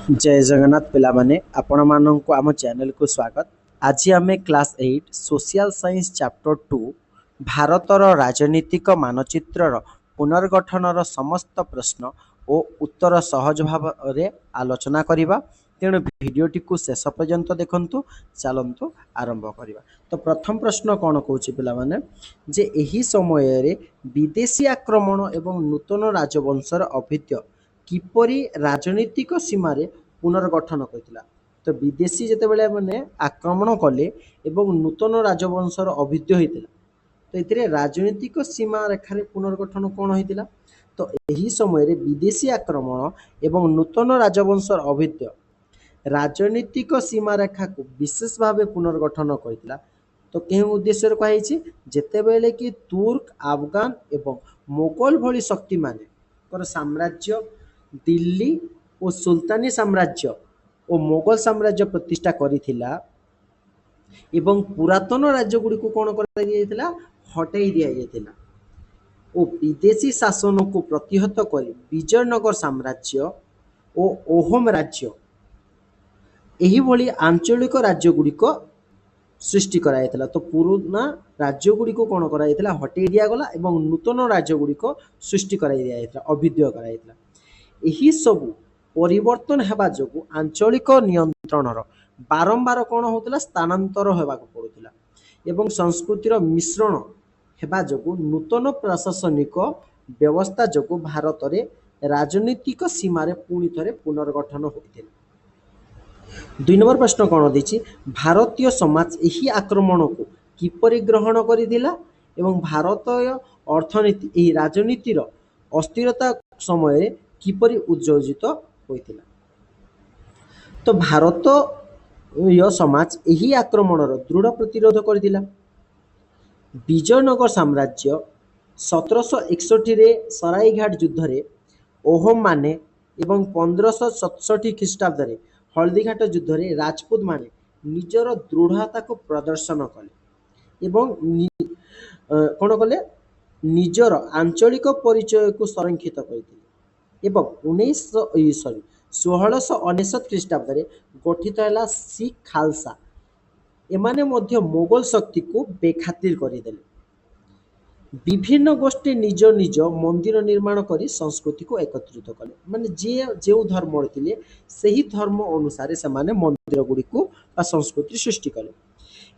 जय जगन्नाथ पिला माने आपण मानक आम चैनल को स्वागत। आज आम क्लास 8 सोशल साइंस चैप्टर 2 भारतर राजनीतिक मानचित्रर पुनर्गठनर समस्त प्रश्न और उत्तर सहज भाव में आलोचना करिबा। तेणु भिडियोटी को शेष पर्यंत देखंतु। चलंतु आरंभ करिबा। तो प्रथम प्रश्न कौन कहूँ पिला माने जे एही समय रे विदेशी आक्रमण एवं नूतन राजवंशर अभिद्य किपरि राजनीतिक सीमार पुनर्गठन करथिला। तो विदेशी जेतेबेले माने आक्रमण कले एवं नूतन राजवंशर अभिद्य होइतिला। तो एथिरे राजनीतिक सीमा रेखार पुनर्गठन कौन होइतिला? तो एही समय रे विदेशी आक्रमण एवं नूतन राजवंशर अभिद्य राजनीतिक सीमा रेखा को विशेष भाव पुनर्गठन करथिला। तो केउं उद्देश्य कहि जेतेबेले कि तुर्क अफगान एवं मोगल भली शक्ति माने साम्राज्य दिल्ली और सुल्तानी साम्राज्य और मोगल साम्राज्य प्रतिष्ठा करिथिला एवं पुरातन राज्य गुडी को कोन करा दियैथिला हटाई दिया जायथिला और विदेशी शासन को प्रतिहत करी विजयनगर साम्राज्य और ओहम राज्य एही भली आंचलिक राज्य गुडी को सृष्टि कराइथिला। तो पुराना राज्य गुडी को कोन कराइथिला हटाई दिया गला एवं नूतन राज्य गुडी को सृष्टि कराइ दिया जायथिला अभिद्य कराइथिला। एही सबु परिवर्तन हेबा जोगु आंचलिक नियंत्रणर बारंबार कौन होता स्थानांतर होबाक पड़ुथिला एवं संस्कृतिर मिश्रण हेबा जोगु नूतन प्रशासनिक व्यवस्था जोगु भारत रे राजनीतिक सीमार पुणी थरे पुनर्गठन होइथिला। 2 नंबर प्रश्न कौन देछि भारतीय समाज एही आक्रमण को किपरि ग्रहण करिदिला एवं भारतीय अर्थनीति एही राजनीतिर अस्थिरता समय किपरि उज्जर्जित होइतिला। तो भारतीय समाज एही आक्रमणर दृढ़ प्रतिरोध करथिला। विजयनगर साम्राज्य 1761 रे सराइघाट युद्ध रे ओहम माने एवं 1567 ख्रीष्टाब्द रे हल्दीघाट युद्ध रे राजपूत माने निजर दृढ़ता को प्रदर्शन कले एवं कौन कले निजर आंचलिक परिचय को संरक्षित करथिले एवं 1699 ख्रीष्टाब्द रे गठित हैला सिख खालसा एमाने मध्य मोगल शक्ति को बेखातिर करिदेले। विभिन्न गोष्ठी निज निज मंदिर निर्माण करी संस्कृति को एकत्रित कले माने जे जो धर्म थिले सही धर्म अनुसार से माने मंदिर गुडी को बा संस्कृति सृष्टि कले।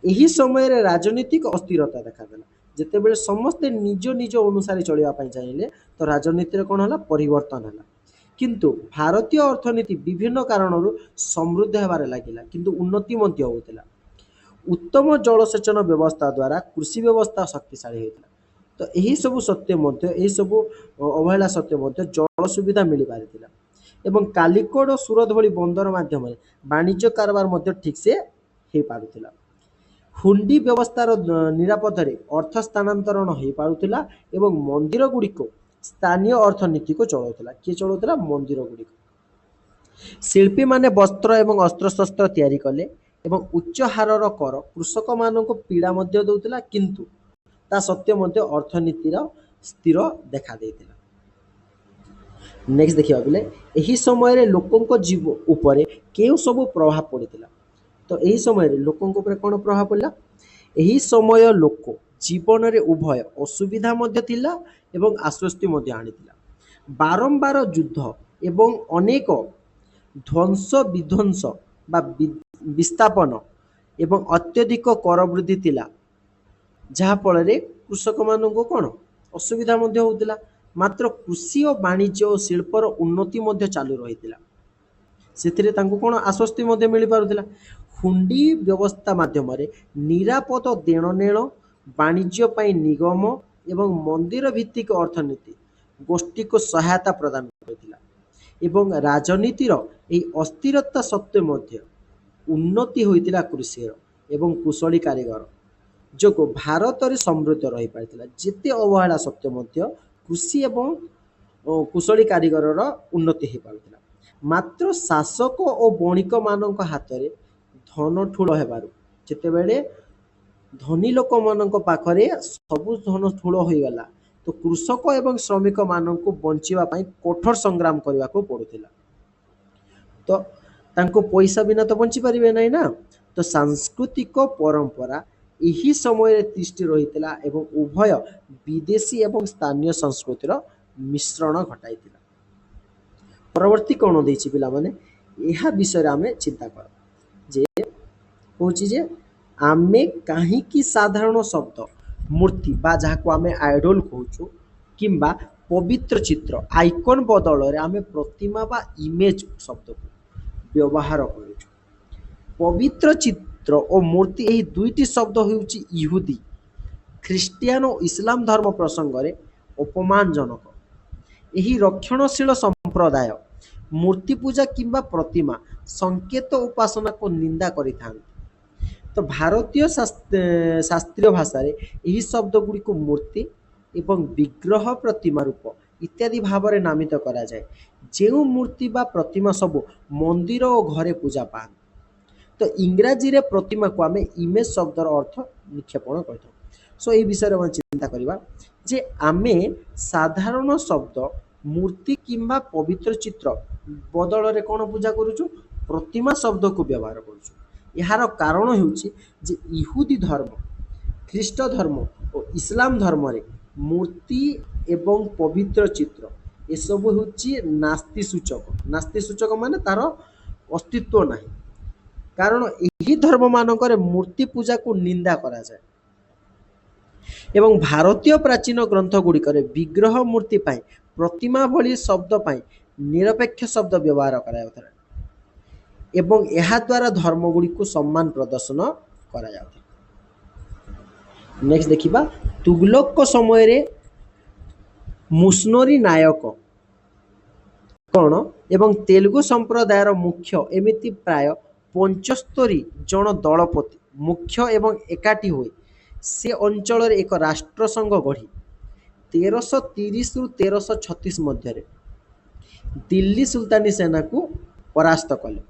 एही समय रे राजनीतिक अस्थिरता देखादेला जेतेबेले समस्ते निज निज अनुसार चलिबा पई चाहिए तो राजनीति रे कोन होला परिवर्तन होला। किंतु भारतीय अर्थनीति विभिन्न कारणरू समृद्ध हेबार लागिला किंतु उन्नति मध्य होउतिला। उत्तम जलसेचन व्यवस्था द्वारा कृषि व्यवस्था शक्तिशाली होइतिला। तो यही सब सत्य मध्य यही सब अवहेला सत्य मध्य जल सुविधा मिल पारिथिला एवं कालिकोड और सूरत भली बंदर माध्यम वाणिज्य कारोबार मध्य ठीक से हे पारुथिला। हुंडी व्यवस्थार निरापद रे अर्थ स्थानांतरण हो पारुथिला एवं मंदिर गुडी को स्थानीय अर्थनीति को चलाउथिला। किए चलाउथिला मंदिर गुडी को। शिल्पी माने वस्त्र एवं अस्त्रशस्त्र तैयारी कले एवं उच्च हारर कर कृषक मानक पीड़ा मध्य दउथिला किंतु ता सत्य मध्य अर्थनीतिर स्थिर देखा देइथिला। नेक्स्ट देखिबा बेले एही समय रे लोकंक जीव उपरे केउ सब प्रभाव पड़िथिला। तो एही समय रे लोकंक उपरे कोन प्रभाव पड़ला एही समय लोक जीवन रे उभय असुविधा मध्य थिला एवं आश्वस्ति मध्य आनिथिला। बारंबार युद्ध एवं अनेक ध्वंस विध्वंस बा विस्थापन एवं अत्यधिक कर वृद्धि थिला जहा फल रे कृषक मानक कोन असुविधा मध्य होउतिला। मात्र कृषि और वाणिज्य और शिल्पर उन्नति मध्य चालू रहितिला सेथिरे तांको कोन आश्वस्ति मध्य मिल पारुथिला। हुंडी व्यवस्था माध्यम रे निरापद देणनेण वाणिज्य पई निगम एवं मंदिर भित्तिक अर्थनीति गोष्ठी को सहायता प्रदान करथिला एवं राजनीतिर एही अस्थिरता सत्वे मध्य उन्नति होइतिला कृषिर एवं कुशली कारीगर जोगो भारत रे समृद्ध रही पारिथिला। जेते अवहेला सत्य मध्य कृषि एवं कुशली कारीगरर उन्नति हो पारुथिला। मात्र शासक और बणिक मानक हाथ रे धन ठूल हेबारु जेतेबेले धनी लोक मानक पाखरे सबु धन ठूल होइगला तो कृषक एवं श्रमिक मानक बंचिबा पई कठोर संग्राम करबा को पड़ुथिला। तो ତାଙ୍କୁ ପଇସା ବିନା ତ ବଞ୍ଚି ପାରିବେ ନାହିଁ ନା। ତ ସାଂସ୍କୃତିକ ପରମ୍ପରା ଏହି ସମୟରେ ତିଷ୍ଠି ରହିଥିଲା ଏବଂ ଉଭୟ ବିଦେଶୀ ଏବଂ ସ୍ଥାନୀୟ ସଂସ୍କୃତିର ମିଶ୍ରଣ ଘଟାଇଥିଲା। ପରବର୍ତ୍ତୀ କ'ଣ ଦେଇଛି ପିଲାମାନେ, ଏହା ବିଷୟରେ ଆମେ ଚିନ୍ତା କର ଯେ କହୁଛି ଯେ ଆମେ କାହିଁକି ସାଧାରଣ ଶବ୍ଦ ମୂର୍ତ୍ତି ବା ଯାହାକୁ ଆମେ ଆଇଡଲ କହୁଛୁ କିମ୍ବା ପବିତ୍ର ଚିତ୍ର ଆଇକନ୍ ବଦଳରେ ଆମେ ପ୍ରତିମା ବା ଇମେଜ ଶବ୍ଦକୁ ବ୍ୟବହାର କରୁଛୁ। ପବିତ୍ର ଚିତ୍ର ଓ ମୂର୍ତ୍ତି ଏହି ଦୁଇଟି ଶବ୍ଦ ହେଉଛି ଇହୁଦୀ, ଖ୍ରୀଷ୍ଟିଆନ ଓ ଇସଲାମ ଧର୍ମ ପ୍ରସଙ୍ଗରେ ଅପମାନଜନକ। ଏହି ରକ୍ଷଣଶୀଳ ସମ୍ପ୍ରଦାୟ ମୂର୍ତ୍ତି ପୂଜା କିମ୍ବା ପ୍ରତିମା ସଂକେତ ଉପାସନାକୁ ନିନ୍ଦା କରିଥାନ୍ତି। ତ ଭାରତୀୟ ଶାସ୍ତ୍ରୀୟ ଭାଷାରେ ଏହି ଶବ୍ଦ ଗୁଡ଼ିକୁ ମୂର୍ତ୍ତି ଏବଂ ବିଗ୍ରହ ପ୍ରତିମା ରୂପ ଇତ୍ୟାଦି ଭାବରେ ନାମିତ କରାଯାଏ। ଯେଉଁ ମୂର୍ତ୍ତି ବା ପ୍ରତିମା ସବୁ ମନ୍ଦିର ଓ ଘରେ ପୂଜା ପାଆନ୍ତି। ତ ଇଂରାଜୀରେ ପ୍ରତିମାକୁ ଆମେ ଇମେଜ ଶବ୍ଦର ଅର୍ଥ ନିକ୍ଷେପଣ କରିଥାଉ। ସୋ এই ବିଷୟରେ ଆମେ ଚିନ୍ତା କରିବା ଯେ ଆମେ ସାଧାରଣ ଶବ୍ଦ ମୂର୍ତ୍ତି କିମ୍ବା ପବିତ୍ର ଚିତ୍ର ବଦଳରେ କ'ଣ ପୂଜା କରୁଛୁ, ପ୍ରତିମା ଶବ୍ଦକୁ ବ୍ୟବହାର କରୁଛୁ। ଏହାର କାରଣ ହେଉଛି ଯେ ଇହୁଦୀ ଧର୍ମ, ଖ୍ରୀଷ୍ଟ ଧର୍ମ ଓ ଇସଲାମ ଧର୍ମରେ ମୂର୍ତ୍ତି ଏବଂ ପବିତ୍ର ଚିତ୍ର ଏସବୁ ହେଉଛି ନାସ୍ତି ସୂଚକ। ନାସ୍ତି ସୂଚକ ମାନେ ତାର ଅସ୍ତିତ୍ୱ ନାହିଁ, କାରଣ ଏହି ଧର୍ମମାନଙ୍କରେ ମୂର୍ତ୍ତି ପୂଜାକୁ ନିନ୍ଦା କରାଯାଏ ଏବଂ ଭାରତୀୟ ପ୍ରାଚୀନ ଗ୍ରନ୍ଥ ଗୁଡ଼ିକରେ ବିଗ୍ରହ ମୂର୍ତ୍ତି ପାଇଁ ପ୍ରତିମା ଭଳି ଶବ୍ଦ ପାଇଁ ନିରପେକ୍ଷ ଶବ୍ଦ ବ୍ୟବହାର କରାଯାଉଥିଲା ଏବଂ ଏହା ଦ୍ୱାରା ଧର୍ମ ଗୁଡ଼ିକୁ ସମ୍ମାନ ପ୍ରଦର୍ଶନ କରାଯାଉଥିଲା। ନେକ୍ସଟ ଦେଖିବା, ତୁଗଲକ ସମୟରେ ମୁସନରୀ ନାୟକ କ'ଣ ଏବଂ ତେଲୁଗୁ ସମ୍ପ୍ରଦାୟର ମୁଖ୍ୟ ଏମିତି ପ୍ରାୟ 75 ଜଣ ଦଳପତି ମୁଖ୍ୟ ଏବଂ ଏକାଠି ହୋଇ ସେ ଅଞ୍ଚଳରେ ଏକ ରାଷ୍ଟ୍ରସଂଘ ଗଢ଼ି 1330 ରୁ 1336 ମଧ୍ୟରେ ଦିଲ୍ଲୀ ସୁଲତାନି ସେନାକୁ ପରାସ୍ତ କଲେ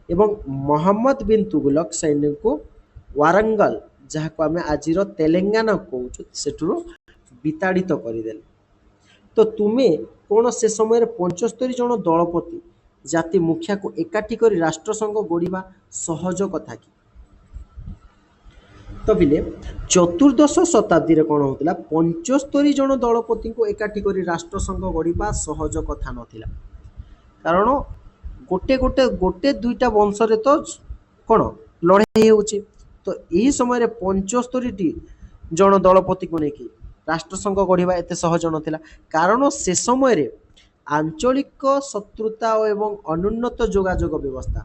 ଏବଂ ମହମ୍ମଦ ବିନ୍ ତୁଗଲକ ସୈନ୍ୟଙ୍କୁ ୱାରଙ୍ଗଲ, ଯାହାକୁ ଆମେ ଆଜିର ତେଲେଙ୍ଗାନା କହୁଛୁ, ସେଠାରୁ ବିତାଡ଼ିତ କରିଦେଲେ। ତ ତୁମେ କ'ଣ ସେ ସମୟରେ 75 ଜଣ ଦଳପତି ଜାତି ମୁଖିଆକୁ ଏକାଠି କରି ରାଷ୍ଟ୍ରସଂଘ ଗଢ଼ିବା ସହଜ କଥା କି? ତ ପିଲେ ଚତୁର୍ଦ୍ଦଶ ଶତାବ୍ଦୀରେ କ'ଣ ହେଉଥିଲା, 75 ଜଣ ଦଳପତିଙ୍କୁ ଏକାଠି କରି ରାଷ୍ଟ୍ରସଂଘ ଗଢ଼ିବା ସହଜ କଥା ନଥିଲା। କାରଣ ଗୋଟେ ଦୁଇଟା ବଂଶରେ ତ କ'ଣ ଲଢ଼େଇ ହେଉଛି। ତ ଏହି ସମୟରେ 75ଟି ଜଣ ଦଳପତିକୁ ନେଇକି ରାଷ୍ଟ୍ରସଂଘ ଗଢ଼ିବା ଏତେ ସହଜ ନଥିଲା, କାରଣ ସେ ସମୟରେ ଆଞ୍ଚଳିକ ଶତ୍ରୁତା ଏବଂ ଅନୁନ୍ନତ ଯୋଗାଯୋଗ ବ୍ୟବସ୍ଥା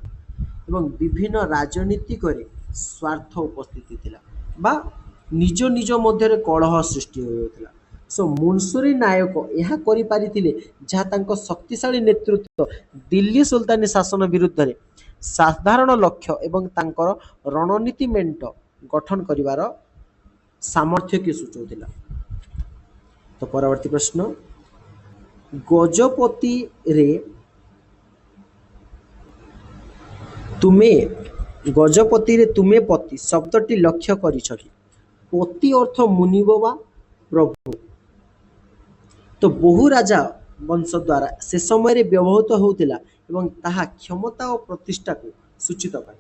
ଏବଂ ବିଭିନ୍ନ ରାଜନୀତିକରେ ସ୍ୱାର୍ଥ ଉପସ୍ଥିତି ଥିଲା ବା ନିଜ ନିଜ ମଧ୍ୟରେ କଳହ ସୃଷ୍ଟି ହୋଇଯାଉଥିଲା। ସୋ ମୁନସୁରୀ ନାୟକ ଏହା କରିପାରିଥିଲେ, ଯାହା ତାଙ୍କ ଶକ୍ତିଶାଳୀ ନେତୃତ୍ୱ ଦିଲ୍ଲୀ ସୁଲତାନି ଶାସନ ବିରୁଦ୍ଧରେ ସାଧାରଣ ଲକ୍ଷ୍ୟ ଏବଂ ତାଙ୍କର ରଣନୀତି ମେଣ୍ଟ ଗଠନ କରିବାର ସାମର୍ଥ୍ୟକୁ ସୂଚାଉଥିଲା। ତ ପରବର୍ତ୍ତୀ ପ୍ରଶ୍ନ, ଗଜପତିରେ ତୁମେ ପତି ଶବ୍ଦଟି ଲକ୍ଷ୍ୟ କରିଛ କି? ପତି ଅର୍ଥ ମୁନିବ ବା ପ୍ରଭୁ। ତ ବହୁ ରାଜା ବଂଶ ଦ୍ୱାରା ସେ ସମୟରେ ବ୍ୟବହୃତ ହେଉଥିଲା ଏବଂ ତାହା କ୍ଷମତା ଓ ପ୍ରତିଷ୍ଠାକୁ ସୂଚିତ କରେ।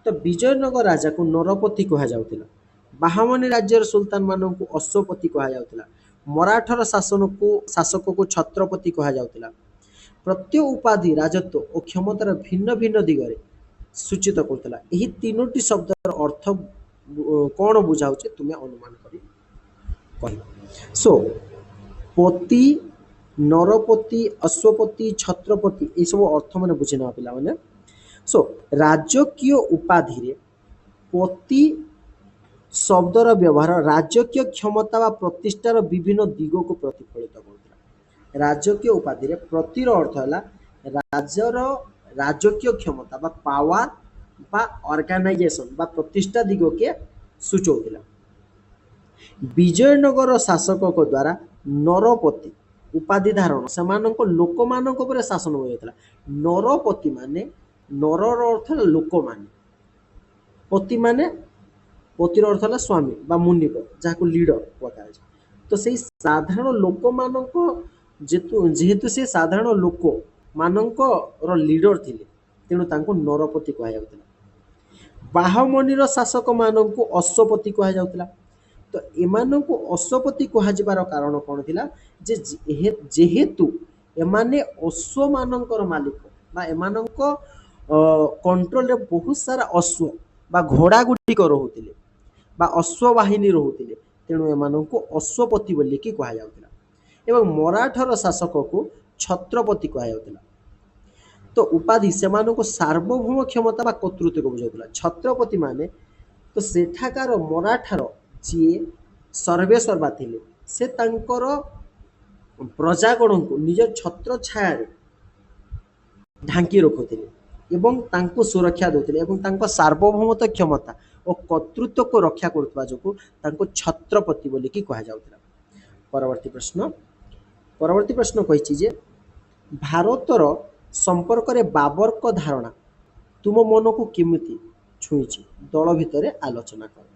ତ ବିଜୟନଗର ରାଜାକୁ ନରପତି କୁହାଯାଉଥିଲା, ବାହମନି ରାଜ୍ୟର ସୁଲତାନମାନଙ୍କୁ ଅଶ୍ୱପତି କୁହାଯାଉଥିଲା, ମରାଠର ଶାସକକୁ ଛତ୍ରପତି କୁହାଯାଉଥିଲା। ପ୍ରତ୍ୟେକ ଉପାଧି ରାଜତ୍ୱ ଓ କ୍ଷମତାର ଭିନ୍ନ ଭିନ୍ନ ଦିଗରେ ସୂଚିତ କରୁଥିଲା। ଏହି ତିନୋଟି ଶବ୍ଦର ଅର୍ଥ କ'ଣ ବୁଝାଉଛି ତୁମେ ଅନୁମାନ କରି କହିବ। ସୋ ପତି, ନରପତି, ଅଶ୍ୱପତି, ଛତ୍ରପତି ଏସବୁ ଅର୍ଥ ମାନେ ବୁଝି ନେବା ପିଲାମାନେ। ସୋ ରାଜକୀୟ ଉପାଧିରେ ପତି ଶବ୍ଦର ବ୍ୟବହାର ରାଜକୀୟ କ୍ଷମତା ବା ପ୍ରତିଷ୍ଠାର ବିଭିନ୍ନ ଦିଗକୁ ପ୍ରତିଫଳିତ କରୁଥିଲା। ରାଜକୀୟ ଉପାଧିରେ ପ୍ରତିର ଅର୍ଥ ହେଲା ରାଜର ରାଜକୀୟ କ୍ଷମତା ବା ପାୱାର ବା ଅର୍ଗାନାଇଜେସନ ବା ପ୍ରତିଷ୍ଠା ଦିଗକେ ସୂଚାଉଥିଲା। ବିଜୟନଗର ଶାସକଙ୍କ ଦ୍ୱାରା ନରପତି ଉପାଧି ଧାରଣ ସେମାନଙ୍କ ଲୋକମାନଙ୍କ ଉପରେ ଶାସନ ହୋଇଥିଲା। ନରପତି ମାନେ, ନରର ଅର୍ଥ ହେଲା ଲୋକମାନେ, ପତି ମାନେ, ପତିର ଅର୍ଥ ହେଲା ସ୍ୱାମୀ ବା ମୁନିବ, ଯାହାକୁ ଲିଡର କୁହାଯାଏ। ତ ସେଇ ସାଧାରଣ ଲୋକମାନଙ୍କ ଯେହେତୁ ସେ ସାଧାରଣ ଲୋକମାନଙ୍କର ଲିଡର ଥିଲେ, ତେଣୁ ତାଙ୍କୁ ନରପତି କୁହାଯାଉଥିଲା। ବାହମଣିର ଶାସକମାନଙ୍କୁ ଅଶ୍ୱପତି କୁହାଯାଉଥିଲା। ତ ଏମାନଙ୍କୁ ଅଶ୍ୱପତି କୁହାଯିବାର କାରଣ କ'ଣ ଥିଲା, ଯେ ଯେହେତୁ ଏମାନେ ଅଶ୍ୱମାନଙ୍କର ମାଲିକ ବା ଏମାନଙ୍କ କଣ୍ଟ୍ରୋଲରେ ବହୁତ ସାରା ଅଶ୍ୱ ବା ଘୋଡ଼ା ଗୁଡ଼ିକ ରହୁଥିଲେ ବା ଅଶ୍ୱବାହିନୀ ରହୁଥିଲେ, ତେଣୁ ଏମାନଙ୍କୁ ଅଶ୍ୱପତି ବୋଲିକି କୁହାଯାଉଥିଲା। ଏବଂ ମରାଠର ଶାସକକୁ ଛତ୍ରପତି କୁହାଯାଉଥିଲା। ତ ଉପାଧି ସେମାନଙ୍କୁ ସାର୍ବଭୌମ କ୍ଷମତା ବା କର୍ତ୍ତୃତ୍ୱକୁ ବୁଝାଉଥିଲା। ଛତ୍ରପତି ମାନେ ତ ସେଠାକାର ମରାଠାର ଯିଏ ସର୍ବେସର୍ବା ଥିଲେ, ସେ ତାଙ୍କର ପ୍ରଜାଗଣଙ୍କୁ ନିଜ ଛତ୍ର ଛାୟାରେ ଢାଙ୍କି ରଖୁଥିଲେ ଏବଂ ତାଙ୍କୁ ସୁରକ୍ଷା ଦେଉଥିଲେ ଏବଂ ତାଙ୍କ ସାର୍ବଭୌମତ୍ୱ କ୍ଷମତା ଓ କର୍ତ୍ତୃତ୍ୱକୁ ରକ୍ଷା କରୁଥିବା ଯୋଗୁଁ ତାଙ୍କୁ ଛତ୍ରପତି ବୋଲିକି କୁହାଯାଉଥିଲା। ପରବର୍ତ୍ତୀ ପ୍ରଶ୍ନ କହିଛି ଯେ ଭାରତର ସମ୍ପର୍କରେ ବାବରଙ୍କ ଧାରଣା ତୁମ ମନକୁ କେମିତି ଛୁଇଁଛି, ଦଳ ଭିତରେ ଆଲୋଚନା କର।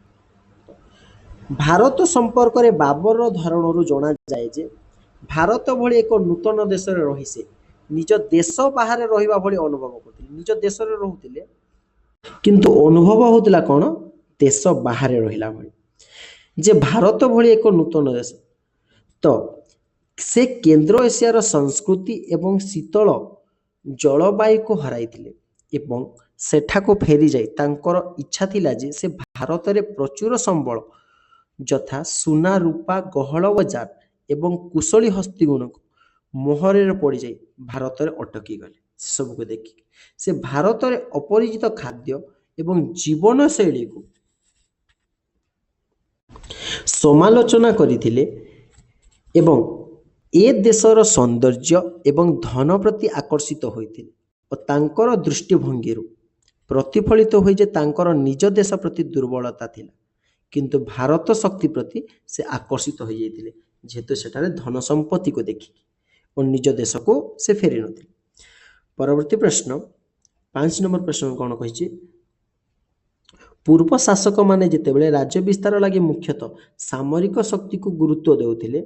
ଭାରତ ସମ୍ପର୍କରେ ବାବରର ଧାରଣାରୁ ଜଣାଯାଏ ଯେ ଭାରତ ଭଳି ଏକ ନୂତନ ଦେଶରେ ରହି ସେ ନିଜ ଦେଶ ବାହାରେ ରହିବା ଭଳି ଅନୁଭବ କରୁଥିଲେ। ନିଜ ଦେଶରେ ରହୁଥିଲେ କିନ୍ତୁ ଅନୁଭବ ହେଉଥିଲା କ'ଣ, ଦେଶ ବାହାରେ ରହିଲା ଭଳି। ଯେ ଭାରତ ଭଳି ଏକ ନୂତନ ଦେଶ, ତ ସେ କେନ୍ଦ୍ର ଏସିଆର ସଂସ୍କୃତି ଏବଂ ଶୀତଳ ଜଳବାୟୁକୁ ହରାଇଥିଲେ ଏବଂ ସେଠାକୁ ଫେରିଯାଇ ତାଙ୍କର ଇଚ୍ଛା ଥିଲା ଯେ ସେ ଭାରତରେ ପ୍ରଚୁର ସମ୍ବଳ ଯଥା ସୁନା, ରୂପା, ଗହଳ ବଜାର ଏବଂ କୁଶଳୀ ହସ୍ତିଗୁଣକୁ ମୋହରରେ ପଡ଼ିଯାଇ ଭାରତରେ ଅଟକି ଗଲେ। ସେସବୁକୁ ଦେଖିକି ସେ ଭାରତରେ ଅପରିଚିତ ଖାଦ୍ୟ ଏବଂ ଜୀବନଶୈଳୀକୁ ସମାଲୋଚନା କରିଥିଲେ ଏବଂ ଏ ଦେଶର ସୌନ୍ଦର୍ଯ୍ୟ ଏବଂ ଧନ ପ୍ରତି ଆକର୍ଷିତ ହୋଇଥିଲେ ଓ ତାଙ୍କର ଦୃଷ୍ଟିଭଙ୍ଗୀରୁ ପ୍ରତିଫଳିତ ହୋଇ ଯେ ତାଙ୍କର ନିଜ ଦେଶ ପ୍ରତି ଦୁର୍ବଳତା ଥିଲା, କିନ୍ତୁ ଭାରତ ଶକ୍ତି ପ୍ରତି ସେ ଆକର୍ଷିତ ହୋଇଯାଇଥିଲେ, ଯେହେତୁ ସେଠାରେ ଧନ ସମ୍ପତ୍ତିକୁ ଦେଖିକି ଓ ନିଜ ଦେଶକୁ ସେ ଫେରି ନଥିଲେ। ପରବର୍ତ୍ତୀ ପ୍ରଶ୍ନ 5 ନମ୍ବର ପ୍ରଶ୍ନ କ'ଣ କହିଛି, ପୂର୍ବ ଶାସକମାନେ ଯେତେବେଳେ ରାଜ୍ୟ ବିସ୍ତାର ଲାଗି ମୁଖ୍ୟତଃ ସାମରିକ ଶକ୍ତିକୁ ଗୁରୁତ୍ୱ ଦେଉଥିଲେ,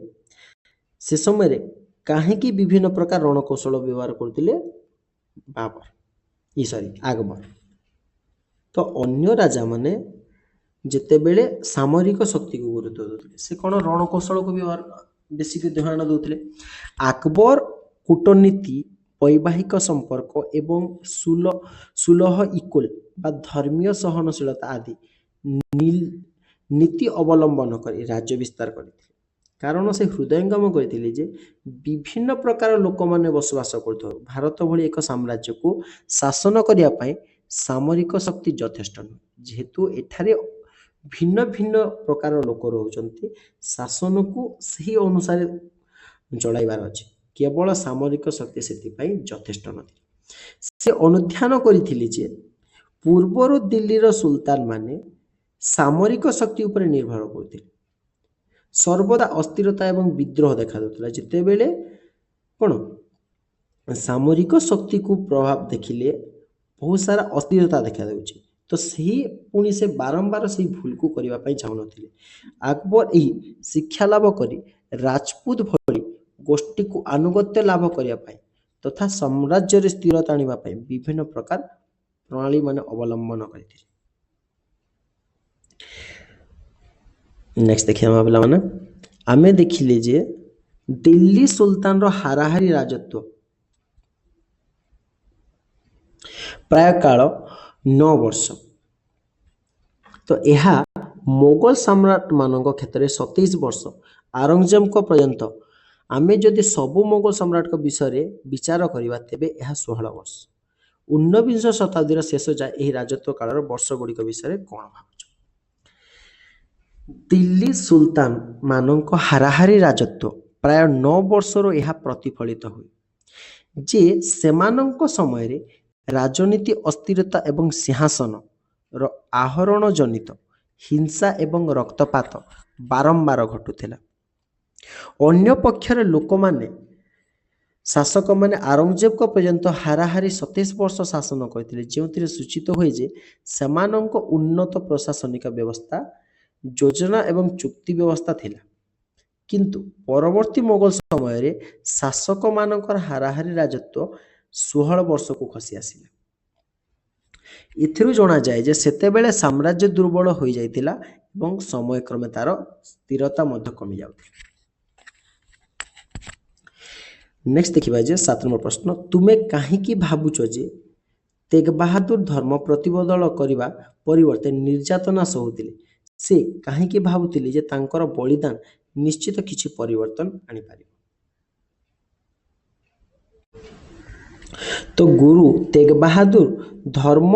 ସେ ସମୟରେ କାହିଁକି ବିଭିନ୍ନ ପ୍ରକାର ରଣକୌଶଳ ବ୍ୟବହାର କରୁଥିଲେ ଆକବର। ତ ଅନ୍ୟ ରାଜାମାନେ ଯେତେବେଳେ ସାମରିକ ଶକ୍ତିକୁ ଗୁରୁତ୍ୱ ଦେଉଥିଲେ, ସେ କ'ଣ ରଣକୌଶଳକୁ ବେଶୀ ଧ୍ୟାନ ଦେଉଥିଲେ। ଆକବର କୂଟନୀତି, ବୈବାହିକ ସମ୍ପର୍କ ଏବଂ ସୁଲହ ଇକୁଲ ବା ଧର୍ମୀୟ ସହନଶୀଳତା ଆଦି ନୀତି ଅବଲମ୍ବନ କରି ରାଜ୍ୟ ବିସ୍ତାର କରିଥିଲେ। କାରଣ ସେ ହୃଦୟଙ୍ଗମ କରିଥିଲେ ଯେ ବିଭିନ୍ନ ପ୍ରକାର ଲୋକମାନେ ବସବାସ କରୁଥିବା ଭାରତ ଭଳି ଏକ ସାମ୍ରାଜ୍ୟକୁ ଶାସନ କରିବା ପାଇଁ ସାମରିକ ଶକ୍ତି ଯଥେଷ୍ଟ ନୁହେଁ। ଯେହେତୁ ଏଠାରେ ଭିନ୍ନ ଭିନ୍ନ ପ୍ରକାର ଲୋକ ରହୁଛନ୍ତି, ଶାସନକୁ ସେହି ଅନୁସାରେ ଚଳାଇବାର ଅଛି, କେବଳ ସାମରିକ ଶକ୍ତି ସେଥିପାଇଁ ଯଥେଷ୍ଟ ନଥିଲା। ସେ ଅନୁଧ୍ୟାନ କରିଥିଲେ ଯେ ପୂର୍ବରୁ ଦିଲ୍ଲୀର ସୁଲତାନ ମାନେ ସାମରିକ ଶକ୍ତି ଉପରେ ନିର୍ଭର କରୁଥିଲେ। ସର୍ବଦା ଅସ୍ଥିରତା ଏବଂ ବିଦ୍ରୋହ ଦେଖାଯାଉଥିଲା। ଯେତେବେଳେ କ'ଣ ସାମରିକ ଶକ୍ତିକୁ ପ୍ରଭାବ ଦେଖିଲେ ବହୁତ ସାରା ଅସ୍ଥିରତା ଦେଖାଯାଉଛି, ତ ପୁଣି ସେ ବାରମ୍ବାର ସେହି ଭୁଲକୁ କରିବା ପାଇଁ ଚାହୁଁନଥିଲେ। ଆକବର ଏହି ଶିକ୍ଷା ଲାଭ କରି ରାଜପୁତ ଭଳି ଗୋଷ୍ଠୀକୁ ଆନୁଗତ୍ୟ ଲାଭ କରିବା ପାଇଁ ତଥା ସାମ୍ରାଜ୍ୟରେ ସ୍ଥିରତା ଆଣିବା ପାଇଁ ବିଭିନ୍ନ ପ୍ରକାର ପ୍ରଣାଳୀ ମାନେ ଅବଲମ୍ବନ କରିଥିଲେ। ନେକ୍ସଟ ଦେଖିବା ପିଲାମାନେ, ଆମେ ଦେଖିଲେ ଯେ ଦିଲ୍ଲୀ ସୁଲତାନର ହାରାହାରି ରାଜତ୍ୱ ପ୍ରାୟ କାଳ 9 ବର୍ଷ। ତ ଏହା ମୋଗଲ ସମ୍ରାଟମାନଙ୍କ କ୍ଷେତ୍ରରେ 27 ବର୍ଷ। ଆଉରଙ୍ଗଜେବଙ୍କ ପର୍ଯ୍ୟନ୍ତ ଆମେ ଯଦି ସବୁ ମୋଗଲ ସମ୍ରାଟଙ୍କ ବିଷୟରେ ବିଚାର କରିବା, ତେବେ ଏହା 16 ବର୍ଷ। 19ବିଂଶ ଶତାବ୍ଦୀର ଶେଷ ଯାଏ ଏହି ରାଜତ୍ୱ କାଳର ବର୍ଷ ଗୁଡ଼ିକ ବିଷୟରେ କ'ଣ ଭାବୁଛ? ଦିଲ୍ଲୀ ସୁଲତାନ ମାନଙ୍କ ହାରାହାରି ରାଜତ୍ୱ ପ୍ରାୟ 9 ବର୍ଷରୁ ଏହା ପ୍ରତିଫଳିତ ହୁଏ ଯେ ସେମାନଙ୍କ ସମୟରେ ରାଜନୀତି ଅସ୍ଥିରତା ଏବଂ ସିଂହାସନର ଆହରଣ ଜନିତ ହିଂସା ଏବଂ ରକ୍ତପାତ ବାରମ୍ବାର ଘଟୁଥିଲା। ଅନ୍ୟ ପକ୍ଷରେ ଶାସକମାନେ ଆଉରଙ୍ଗଜେବଙ୍କ ପର୍ଯ୍ୟନ୍ତ ହାରାହାରି 27 ବର୍ଷ ଶାସନ କରିଥିଲେ, ଯେଉଁଥିରେ ସୂଚିତ ହୁଏ ଯେ ସେମାନଙ୍କ ଉନ୍ନତ ପ୍ରଶାସନିକ ବ୍ୟବସ୍ଥା, ଯୋଜନା ଏବଂ ଚୁକ୍ତି ବ୍ୟବସ୍ଥା ଥିଲା। କିନ୍ତୁ ପରବର୍ତ୍ତୀ ମୋଗଲ ସମୟରେ ଶାସକମାନଙ୍କର ହାରାହାରି ରାଜତ୍ୱ 16 ବର୍ଷକୁ ଖସି ଆସିଲା। ଏଥିରୁ ଜଣାଯାଏ ଯେ ସେତେବେଳେ ସାମ୍ରାଜ୍ୟ ଦୁର୍ବଳ ହୋଇଯାଇଥିଲା ଏବଂ ସମୟକ୍ରମେ ତାର ସ୍ଥିରତା ମଧ୍ୟ କମି ଯାଉଥିଲା। ନେକ୍ସଟ ଦେଖିବା ଯେ 7 ନମ୍ବର ପ୍ରଶ୍ନ, ତୁମେ କାହିଁକି ଭାବୁଛ ଯେ ତେଗ ବାହାଦୁର ଧର୍ମ ପ୍ରତିବଦଳ କରିବା ପରିବର୍ତ୍ତେ ନିର୍ଯାତନା ସହୁଥିଲେ? ସେ କାହିଁକି ଭାବୁଥିଲେ ଯେ ତାଙ୍କର ବଳିଦାନ ନିଶ୍ଚିତ କିଛି ପରିବର୍ତ୍ତନ ଆଣିପାରିବ? ତ ଗୁରୁ ତେଗ ବାହାଦୁର ଧର୍ମ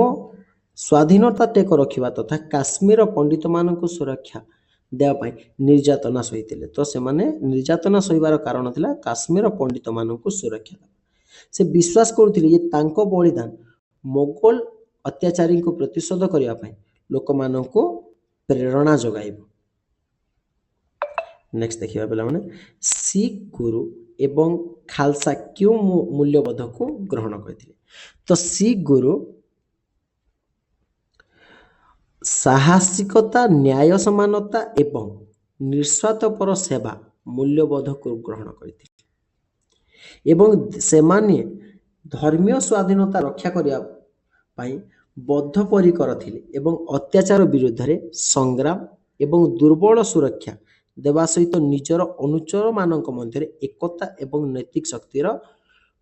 ସ୍ୱାଧୀନତା ଟେକ ରଖିବା ତଥା କାଶ୍ମୀର ପଣ୍ଡିତମାନଙ୍କୁ ସୁରକ୍ଷା ଦେବା ପାଇଁ ନିର୍ଯାତନା ସହିଥିଲେ। ତ ସେମାନେ ନିର୍ଯାତନା ସହିବାର କାରଣ ଥିଲା କାଶ୍ମୀର ପଣ୍ଡିତମାନଙ୍କୁ ସୁରକ୍ଷା ଦେବା। ସେ ବିଶ୍ୱାସ କରୁଥିଲେ ଯେ ତାଙ୍କ ବଳିଦାନ ମୋଗଲ ଅତ୍ୟାଚାରୀଙ୍କୁ ପ୍ରତିଶୋଧ କରିବା ପାଇଁ ଲୋକମାନଙ୍କୁ ପ୍ରେରଣା ଯୋଗାଇବ। ନେକ୍ସଟ ଦେଖିବା ପିଲାମାନେ, ଶିଖ ଗୁରୁ ଏବଂ ଖାଲସା କେଉଁ ମୂଲ୍ୟବୋଧକୁ ଗ୍ରହଣ କରିଥିଲେ? ତ ଶିଖ ଗୁରୁ ସାହସିକତା, ନ୍ୟାୟ ସମାନତା ଏବଂ ନିଃସ୍ୱାର୍ଥପର ସେବା ମୂଲ୍ୟବୋଧକୁ ଗ୍ରହଣ କରିଥିଲେ ଏବଂ ସେମାନେ ଧର୍ମୀୟ ସ୍ୱାଧୀନତା ରକ୍ଷା କରିବା ପାଇଁ ବଦ୍ଧପରିକର ଥିଲେ ଏବଂ ଅତ୍ୟାଚାର ବିରୁଦ୍ଧରେ ସଂଗ୍ରାମ ଏବଂ ଦୁର୍ବଳ ସୁରକ୍ଷା ଦେବା ସହିତ ନିଜର ଅନୁଚରମାନଙ୍କ ମଧ୍ୟରେ ଏକତା ଏବଂ ନୈତିକ ଶକ୍ତିର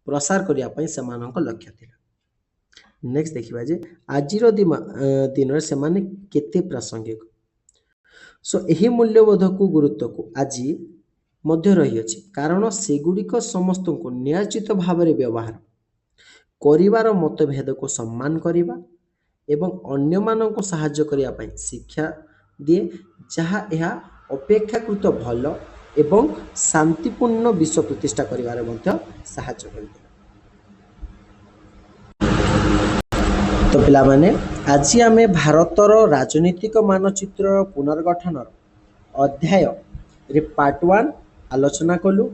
ପ୍ରସାର କରିବା ପାଇଁ ସେମାନଙ୍କ ଲକ୍ଷ୍ୟ ଥିଲା। ନେକ୍ସଟ ଦେଖିବା ଯେ ଆଜିର ଦିନରେ ସେମାନେ କେତେ ପ୍ରାସଙ୍ଗିକ? ଏହି ମୂଲ୍ୟବୋଧକୁ ଗୁରୁତ୍ୱକୁ ଆଜି ମଧ୍ୟ ରହିଅଛି କାରଣ ସେଗୁଡ଼ିକ ସମସ୍ତଙ୍କୁ ନ୍ୟାୟୋଚିତ ଭାବରେ ବ୍ୟବହାର କରିବାର, ମତଭେଦକୁ ସମ୍ମାନ କରିବା ଏବଂ ଅନ୍ୟମାନଙ୍କୁ ସାହାଯ୍ୟ କରିବା ପାଇଁ ଶିକ୍ଷା ଦିଏ, ଯାହା ଏହା ଅପେକ୍ଷାକୃତ ଭଲ ଏବଂ ଶାନ୍ତିପୂର୍ଣ୍ଣ ବିଶ୍ୱ ପ୍ରତିଷ୍ଠା କରିବାରେ ମଧ୍ୟ ସାହାଯ୍ୟ କରିଥାଏ। ତ ପିଲାମାନେ, ଆଜି ଆମେ ଭାରତର ରାଜନୈତିକ ମାନଚିତ୍ରର ପୁନର୍ଗଠନର ଅଧ୍ୟାୟରେ ପାର୍ଟ 1 ଆଲୋଚନା କଲୁ।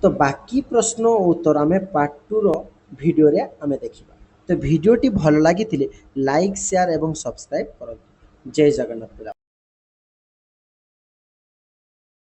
ତ ବାକି ପ୍ରଶ୍ନ ଓ ଉତ୍ତର ଆମେ ପାର୍ଟ 2ର ଭିଡ଼ିଓରେ ଆମେ ଦେଖିବା। ତ ଭିଡ଼ିଓଟି ଭଲ ଲାଗିଥିଲେ ଲାଇକ୍, ସେୟାର ଏବଂ ସବସ୍କ୍ରାଇବ୍ କରନ୍ତୁ। ଜୟ ଜଗନ୍ନାଥ ପିଲା।